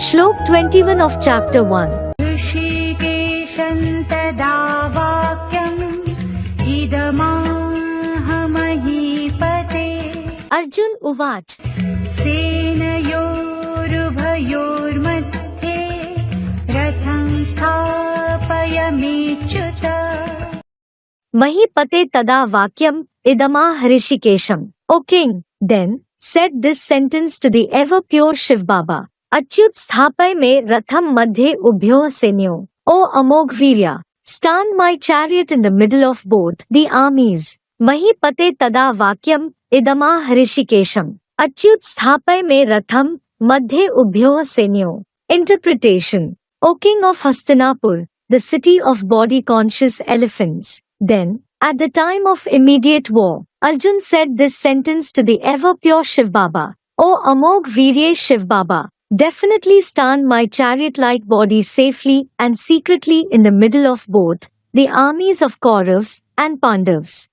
Shlok 21 of chapter 1. ऋषिकेशं तदा वाक्यम् इदमाहमहीपते Arjun Uvach. सेनयोरुभयोर्मध्ये रथं स्थापयामीच्युत Mahipate tada vakyam idama hrishikesham. O king, then, said this sentence to the ever pure Shiv Baba. Achyut sthapay me ratham madhye ubhyo senyo. O Amogh Virya, stand my chariot in the middle of both the armies. Mahipate tada vakyam idama hrishikesham. Achyut sthapay me ratham madhye ubhyo senyo. Interpretation. O king of Hastinapur, the city of body-conscious elephants. Then, at the time of immediate war, Arjun said this sentence to the ever-pure Shiv Baba. O Amogh Virya Shiv Baba, definitely stand my chariot-like body safely and secretly in the middle of both the armies of Kauravas and Pandavas.